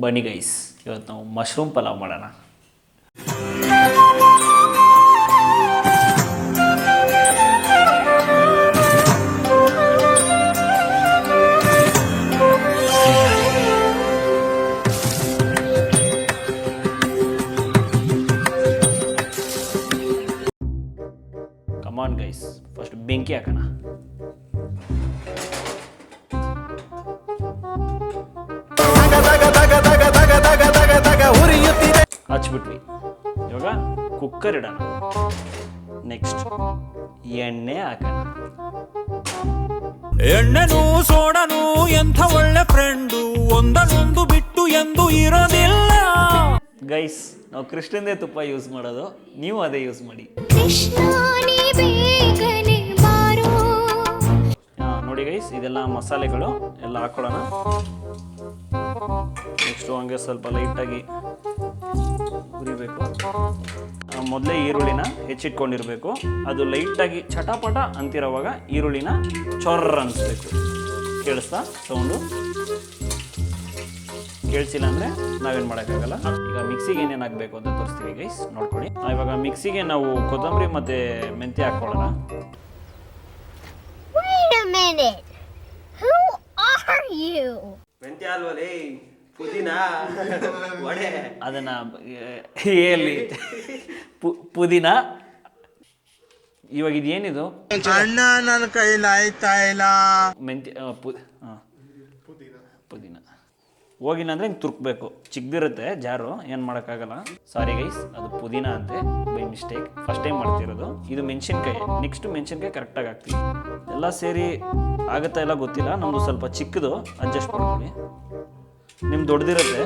ಬನ್ನಿ ಗೈಸ್, ಇವತ್ತು ನಾವು ಮಶ್ರೂಮ್ ಪಲಾವ್ ಮಾಡೋಣ. ಕಮಾನ್ ಗೈಸ್, ಫಸ್ಟ್ ಬೆಂಕಿ ಹಾಕೋಣ. ಹಚ್ಬಿಟ್ವಿ. ಇವಾಗ ಕುಕ್ಕರ್ ಇಡೋಣ. ನೆಕ್ಸ್ಟ್ ಎಣ್ಣೆ ಹಾಕೋಣ. ಎಣ್ಣೆನು ಸೋಡನು ಎಂಥ ಒಳ್ಳೆ ಫ್ರೆಂಡು, ಒಂದನ್ನೊಂದು ಬಿಟ್ಟು ಎಂದು ಇರೋದಿಲ್ಲ. ಗೈಸ್, ನಾವು ಕೃಷ್ಣಂದೇ ತುಪ್ಪ ಯೂಸ್ ಮಾಡೋದು, ನೀವು ಅದೇ ಯೂಸ್ ಮಾಡಿ. ನೋಡಿ ಗೈಸ್, ಇದೆಲ್ಲ ಮಸಾಲೆಗಳು ಎಲ್ಲ ಹಾಕೊಳ್ಳೋಣ. ನೆಕ್ಸ್ಟು ಹಂಗೆ ಸ್ವಲ್ಪ ಲೈಟಾಗಿ ಹುರಿಬೇಕು. ಮೊದಲೇ ಈರುಳ್ಳಿನ ಹೆಚ್ಚಿಟ್ಕೊಂಡಿರ್ಬೇಕು. ಅದು ಲೈಟಾಗಿ ಚಟಪಟ ಅಂತಿರೋವಾಗ ಈರುಳ್ಳಿನ ಚೊರ್ರ ಅನಿಸ್ಬೇಕು. ಕೇಳಿಸ್ತಾ ಸೌಂಡು? ಕೇಳಿಸಿಲ್ಲ ಅಂದರೆ ನಾವೇನು ಮಾಡೋಕ್ಕಾಗಲ್ಲ. ಈಗ ಮಿಕ್ಸಿಗೆ ಏನೇನು ಹಾಕಬೇಕು ಅಂತ ತೋರಿಸ್ತೀವಿ ಗೈಸ್, ನೋಡ್ಕೊಳ್ಳಿ. ಇವಾಗ ಮಿಕ್ಸಿಗೆ ನಾವು ಕೊತ್ತಂಬರಿ ಮತ್ತು ಮೆಂತ್ಯ ಹಾಕ್ಕೊಳ್ಳೋಣ. ಮೆಂತ್ಯ ಅಲ್ವಲೇ, ಪುದೀನ ವಡೆ. ಅದನ್ನ ಹೇಳಿ ಪುದೀನ. ಇವಾಗ ಇದೇನಿದು? ಅಣ್ಣ ನನ್ನ ಕೈಲಾಯ್ತಾ ಇಲ್ಲ. ಮೆಂತ್ಯ ಪುದೀನ ಹೋಗಿಲ್ಲ ಅಂದರೆ ಹಿಂಗೆ ತುರ್ಕಬೇಕು. ಚಿಕ್ಕದಿರುತ್ತೆ ಜಾರು, ಏನು ಮಾಡೋಕ್ಕಾಗಲ್ಲ. ಸಾರಿ ಗೈಸ್, ಅದು ಪುದೀನ ಅಂತೆ, ಬೈ ಮಿಸ್ಟೇಕ್. ಫಸ್ಟ್ ಟೈಮ್ ಮಾಡ್ತಿರೋದು. ಇದು ಮೆಣಸಿನ್ಕಾಯಿ. ನೆಕ್ಸ್ಟ್ ಮೆಣಸಿನ್ಕಾಯಿ ಕರೆಕ್ಟಾಗಿ ಹಾಕ್ತೀವಿ. ಎಲ್ಲ ಸೇರಿ ಆಗುತ್ತಾ ಇಲ್ಲ ಗೊತ್ತಿಲ್ಲ. ನಮ್ಮದು ಸ್ವಲ್ಪ ಚಿಕ್ಕದು, ಅಡ್ಜಸ್ಟ್ ಮಾಡ್ಕೊಳ್ಳಿ. ನಿಮ್ದು ದೊಡ್ಡದಿರುತ್ತೆ.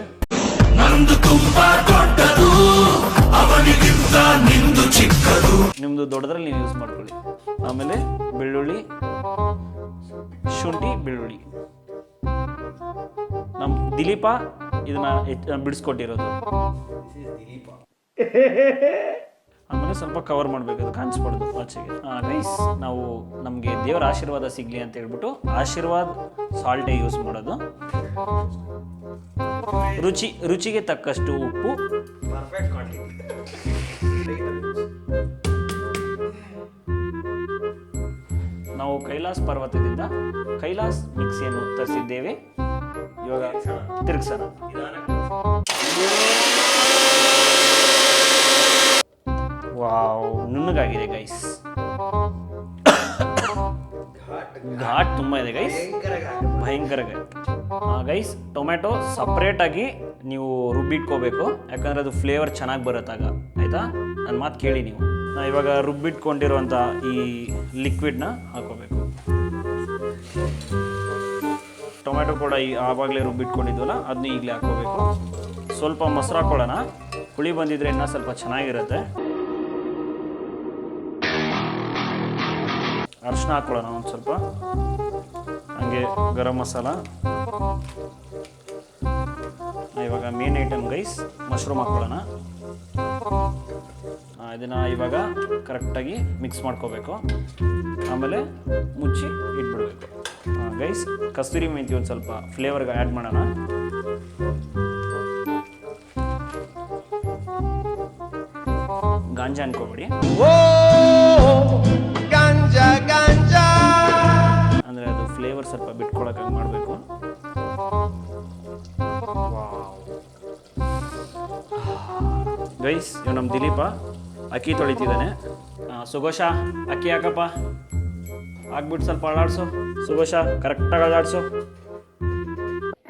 ನಿಮ್ಮದು ದೊಡ್ಡದ್ರಲ್ಲಿ ನೀವು ಯೂಸ್ ಮಾಡ್ಕೊಳ್ಳಿ. ಆಮೇಲೆ ಬೆಳ್ಳುಳ್ಳಿ, ಶುಂಠಿ, ಬೆಳ್ಳುಳ್ಳಿ. ನಮ್ಮ ದಿಲೀಪ ಇದನ್ನ ಬಿಡಿಸ್ಕೊಟ್ಟಿರೋದು. ಆಮೇಲೆ ಸ್ವಲ್ಪ ಕವರ್ ಮಾಡಬೇಕು, ಅದು ಕಾಣಿಸ್ಬಾರ್ದು ಆಚೆಗೆ. ಗೈಸ್, ನಾವು ನಮಗೆ ದೇವರ ಆಶೀರ್ವಾದ ಸಿಗಲಿ ಅಂತ ಹೇಳ್ಬಿಟ್ಟು ಆಶೀರ್ವಾದ್ ಸಾಲ್ಟೇ ಯೂಸ್ ಮಾಡೋದು. ರುಚಿಗೆ ತಕ್ಕಷ್ಟು ಉಪ್ಪು. Perfect quantity. ನಾವು ಕೈಲಾಸ್ ಪರ್ವತದಿಂದ ಕೈಲಾಸ್ ಮಿಕ್ಸಿಯನ್ನು ತರಿಸಿದ್ದೇವೆ. ಇವಾಗ ತಿರುಗಿಸೋಣ. ವಾವ್, ನುಣ್ಣಗಾಗಿದೆ ಗೈಸ್. ಘಾಟ್ ತುಂಬ ಇದೆ ಗೈಸ್, ಭಯಂಕರ ಗೈಸ್. ಟೊಮೆಟೊ ಸಪ್ರೇಟಾಗಿ ನೀವು ರುಬ್ಬಿಟ್ಕೋಬೇಕು, ಯಾಕಂದರೆ ಅದು ಫ್ಲೇವರ್ ಚೆನ್ನಾಗಿ ಬರುತ್ತಾಗ. ಆಯಿತಾ? ನನ್ನ ಮಾತು ಕೇಳಿ ನೀವು. ಇವಾಗ ರುಬ್ಬಿಟ್ಕೊಂಡಿರುವಂಥ ಈ ಲಿಕ್ವಿಡ್ನ ಹಾಕೋಬೇಕು. ಟೊಮೆಟೊ ಕೂಡ ಆವಾಗಲೇ ರುಬ್ಬಿಟ್ಕೊಂಡಿದ್ವಲ್ಲ, ಅದನ್ನ ಈಗಲೇ ಹಾಕೋಬೇಕು. ಸ್ವಲ್ಪ ಮೊಸರು ಹಾಕೊಳ್ಳೋಣ. ಹುಳಿ ಬಂದಿದ್ರೆ ಇನ್ನೂ ಸ್ವಲ್ಪ ಚೆನ್ನಾಗಿರುತ್ತೆ. ಅರಿಶಿನ ಹಾಕ್ಕೊಳ್ಳೋಣ ಒಂದು ಸ್ವಲ್ಪ. ಹಾಗೆ ಗರಂ ಮಸಾಲ. ಇವಾಗ ಮೇನ್ ಐಟಮ್ ಗೈಸ್, ಮಶ್ರೂಮ್ ಹಾಕ್ಕೊಳ್ಳೋಣ. ಇದನ್ನು ಇವಾಗ ಕರೆಕ್ಟಾಗಿ ಮಿಕ್ಸ್ ಮಾಡ್ಕೋಬೇಕು. ಆಮೇಲೆ ಮುಚ್ಚಿ ಇಟ್ಬಿಡ್ಬೇಕು. ಗೈಸ್, ಕಸ್ತೂರಿ ಮೆಂತ್ಯ ಒಂದು ಸ್ವಲ್ಪ ಫ್ಲೇವರ್ಗೆ ಆ್ಯಡ್ ಮಾಡೋಣ. ಗಾಂಜಾ ಅನ್ಕೋಬೇಡಿ, ಅಂದರೆ ಅದು ಫ್ಲೇವರ್ ಸ್ವಲ್ಪ ಬಿಟ್ಕೊಳಕ್ಕೆ ಮಾಡಬೇಕು. ಗೈಸ್, ಇವ್ ನಮ್ಮ ದಿಲೀಪ ಅಕ್ಕಿ ತೊಳಿತಿದ್ದಾನೆ. ಸುಘೋಷ, ಅಕ್ಕಿ ಹಾಕಪ್ಪ. ಹಾಕ್ಬಿಟ್ಟು ಸ್ವಲ್ಪ ಅಳಾಡ್ಸು. ಸುಘೋಷ, ಕರೆಕ್ಟಾಗಿ ಅಳಾಡ್ಸು.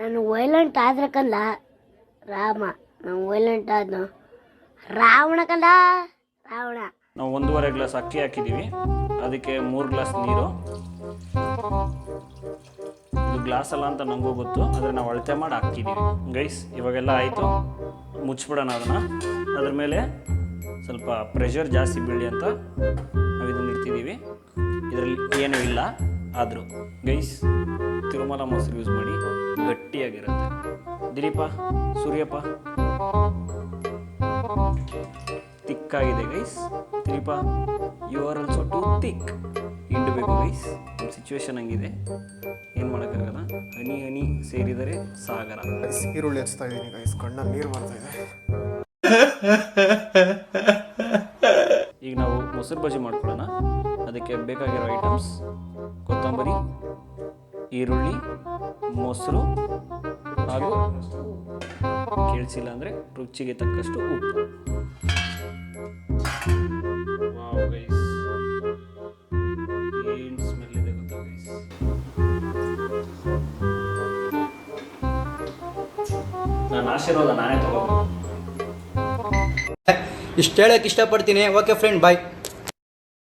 ನಾನು ವೈಲೆಂಟ್ ಆದ್ರೆ ಕಂದ ರಾಮ, ನಾನು ವೈಲೆಂಟ್ ಆದ್ನು ರಾವಣ ಕಂದ ರಾವಣ. ನಾವು 1.5 ಗ್ಲಾಸ್ ಅಕ್ಕಿ ಹಾಕಿದ್ದೀವಿ, ಅದಕ್ಕೆ 3 ಗ್ಲಾಸ್ ನೀರು. ಇದು ಗ್ಲಾಸ್ ಅಲ್ಲ ಅಂತ ನನಗೂ ಗೊತ್ತು, ಆದರೆ ನಾವು ಅಳತೆ ಮಾಡಿ ಹಾಕಿದ್ದೀವಿ ಗೈಸ್. ಇವಾಗೆಲ್ಲ ಆಯಿತು, ಮುಚ್ಚಿಬಿಡೋಣ ಅದನ್ನು. ಅದ್ರ ಮೇಲೆ ಸ್ವಲ್ಪ ಪ್ರೆಷರ್ ಜಾಸ್ತಿ ಬೀಳಿ ಅಂತ ನಾವು ಇದನ್ನು ಇಡ್ತಿದ್ದೀವಿ. ಇದರಲ್ಲಿ ಏನೂ ಇಲ್ಲ, ಆದರೂ ಗೈಸ್ ತಿರುಮಲ ಮೊಸರು ಯೂಸ್ ಮಾಡಿ, ಗಟ್ಟಿಯಾಗಿರುತ್ತೆ. ದಿಲೀಪ, ಸೂರ್ಯಪ್ಪ, ತಿಕ್ಕಾಗಿದೆ guys. Dileepa, you are also too thick. ಹಿಂಡಬೇಕು ಗೈಸ್. ನಮ್ಮ ಸಿಚುವೇಶನ್ ಹಂಗಿದೆ, ಏನು ಮಾಡೋಕ್ಕಾಗಲ್ಲ. ಹನಿ ಹನಿ ಸೇರಿದರೆ ಸಾಗರ. ಗೈಸ್ ಈರುಳ್ಳಿ ಹಚ್ತಾ ಇದ್ದೀನಿ ಗೈಸ್, ಕಣ್ಣಲ್ಲಿ ನೀರು ಬರ್ತಾ ಇದೆ. ಈಗ ನಾವು ಮೊಸರು ಬಜ್ಜಿ ಮಾಡ್ಕೊಳ್ಳೋಣ. ಅದಕ್ಕೆ ಬೇಕಾಗಿರೋ ಐಟಮ್ಸ್: ಕೊತ್ತಂಬರಿ, ಈರುಳ್ಳಿ, ಮೊಸರು ಹಾಗೂ ಕೇಳಿಸಿಲ್ಲ ಅಂದರೆ ರುಚಿಗೆ ತಕ್ಕಷ್ಟು ಉಪ್ಪು. ವಾವ್ ಗೈಸ್, ಏನು ಸ್ಮೆಲ್ ಇದೆ ಗೊತ್ತಾ ಗೈಸ್. ನಾನು ಆಶೀರ್ವಾದ ನಾನೇ ತಗೋಬೇಕು. ಇಷ್ಟು ಹೇಳಕ್ಕೆ ಇಷ್ಟಪಡ್ತೀನಿ. ಓಕೆ ಫ್ರೆಂಡ್, ಬಾಯ್.